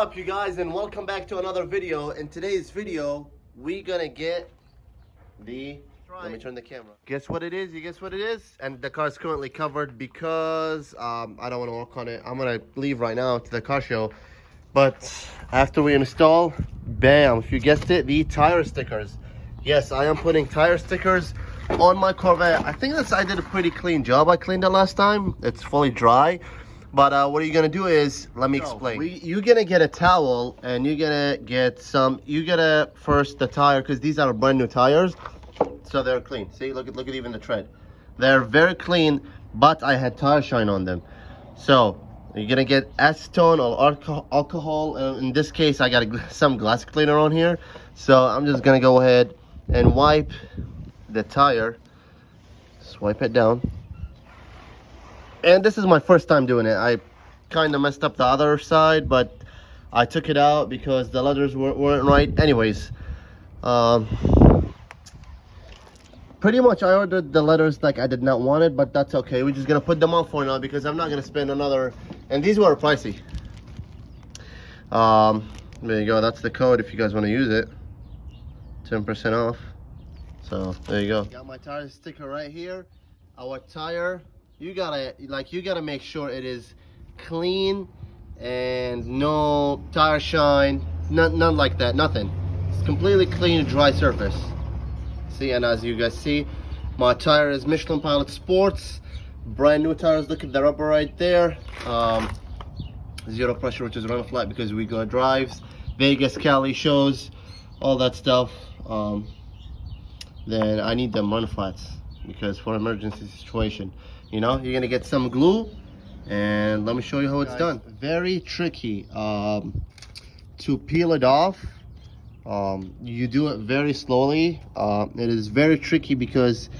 What's up, you guys, and welcome back to another video. In today's video, we're gonna get let me turn the camera. Guess what it is? You guess what it is? And the car is currently covered because I don't want to work on it. I'm gonna leave right now to the car show. But after we install, bam, if you guessed it, the tire stickers. Yes, I am putting tire stickers on my Corvette. I think I did a pretty clean job. I cleaned it last time. It's fully dry. But what you're gonna do is, let me explain. You're gonna get a towel and you're gonna get first the tire, because these are brand new tires, so they're clean. See, look at even the tread. They're very clean, but I had tire shine on them. So you're gonna get acetone or alcohol. In this case, I got some glass cleaner on here. So I'm just gonna go ahead and wipe the tire. Swipe it down. And this is my first time doing it. I kind of messed up the other side, but I took it out because the letters weren't right. Anyways, pretty much I ordered the letters like I did not want it, but that's okay. We're just gonna put them on for now because I'm not gonna spend another. And these were pricey. There you go. That's the code if you guys want to use it. 10% off. So there you go. Got my tire sticker right here. Our tire. You gotta make sure it is clean and no tire shine, none like that, nothing. It's completely clean, dry surface. See, and as you guys see, my tire is Michelin Pilot Sports, brand new tires. Look at the rubber right there. Zero pressure, which is run flat because we go drives, Vegas, Cali shows, all that stuff. Then I need them run flats because for emergency situation. You know, you're gonna get some glue, and let me show you how it's done. Very tricky to peel it off. You do it very slowly. It is very tricky because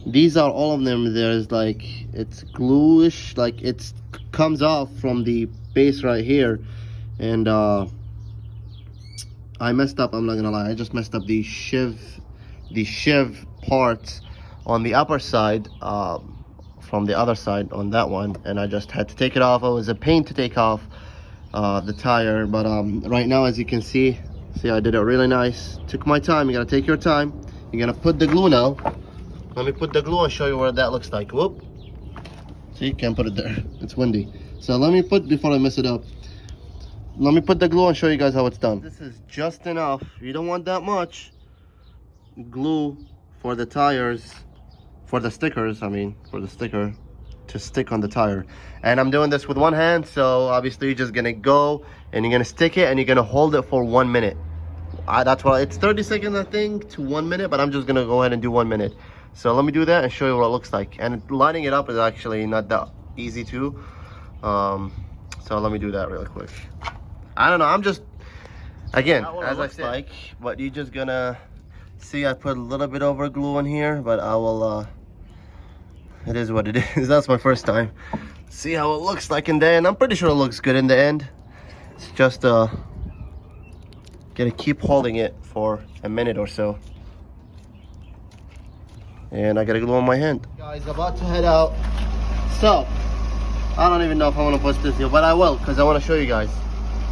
these are all of them. There's like, it's gluish, like it comes off from the base right here, and I messed up. I'm not gonna lie, I just messed up the sheave part on the upper side. From the other side on that one, and I just had to take it off. It was a pain to take off the tire, but right now, as you can see I did it really nice. Took my time. You gotta take your time. You're gonna put the glue now. Let me put the glue and show you what that looks like. Whoop. See, can't put it there, it's windy. So let me put, before I mess it up, let me put the glue and show you guys how it's done. This is just enough. You don't want that much glue for the tires, for the stickers, I mean, for the sticker to stick on the tire. And I'm doing this with one hand, so obviously you're just gonna go and you're gonna stick it and you're gonna hold it for 1 minute. That's why it's 30 seconds, I think, to 1 minute, but I'm just gonna go ahead and do 1 minute. So let me do that and show you what it looks like. And lining it up is actually not that easy too. So let me do that really quick. I don't know, I'm just, again, as I said, but you're just gonna see I put a little bit over glue in here, but I will it is what it is. That's my first time. See how it looks like in the end. I'm pretty sure it looks good in the end. It's just gotta keep holding it for a minute or so. And I got glue on my hand. Guys, about to head out. So I don't even know if I want to post this here, but I will, because I want to show you guys.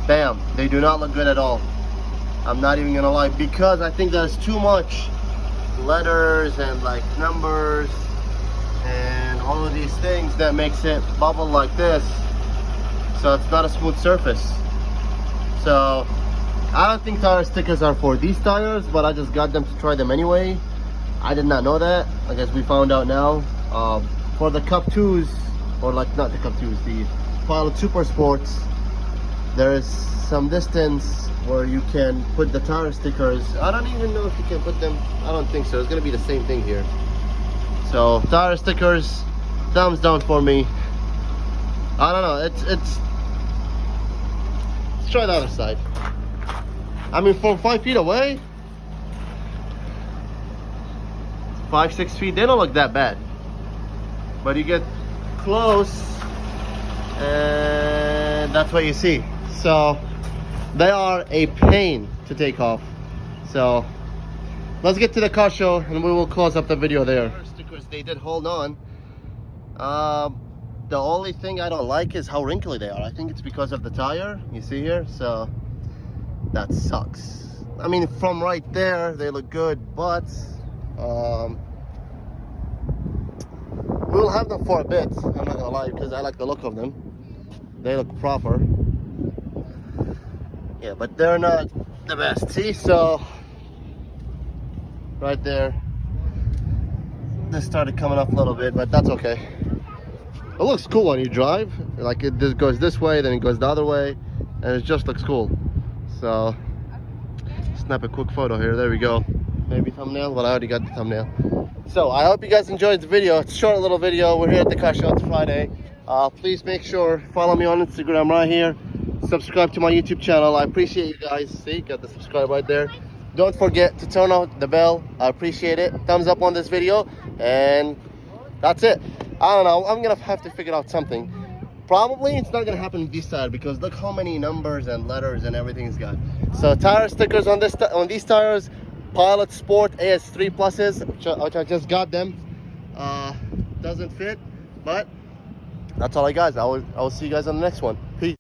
Bam, they do not look good at all. I'm not even gonna lie, because I think there's too much letters and like numbers and all of these things that makes it bubble like this. So it's not a smooth surface. So I don't think tire stickers are for these tires, but I just got them to try them anyway. I did not know that. I guess we found out now. For the Cup 2s, or like not the Cup 2s, the Pilot Super Sports, there is some distance where you can put the tire stickers. I don't even know if you can put them. I don't think so. It's gonna be the same thing here. So tire stickers, thumbs down for me. I don't know. Let's try the other side. I mean, from 5 feet away, 5-6 feet, they don't look that bad. But you get close, and that's what you see. So they are a pain to take off. So let's get to the car show and we will close up the video there. Stickers, they did hold on. The only thing I don't like is how wrinkly they are. I think it's because of the tire, you see here, so that sucks. I mean, from right there, they look good, but we'll have them for a bit, I'm not gonna lie, because I like the look of them. They look proper. Yeah, but they're not the best. See, so right there, this started coming up a little bit, but that's okay. It looks cool when you drive. Like it just goes this way, then it goes the other way, and it just looks cool. So snap a quick photo here. There we go. Maybe thumbnail. Well, I already got the thumbnail. So I hope you guys enjoyed the video. It's a short little video. We're here at the car show. It's Friday. Please make sure follow me on Instagram right here. Subscribe to my YouTube channel. I appreciate you guys. See, got the subscribe right there. Don't forget to turn on the bell. I appreciate it. Thumbs up on this video, and that's it. I don't know. I'm gonna have to figure out something. Probably it's not gonna happen this side because look how many numbers and letters and everything it's got. So tire stickers on these tires. Pilot Sport AS3 Pluses, which I just got them. Doesn't fit, but that's all I got. I will see you guys on the next one. Peace.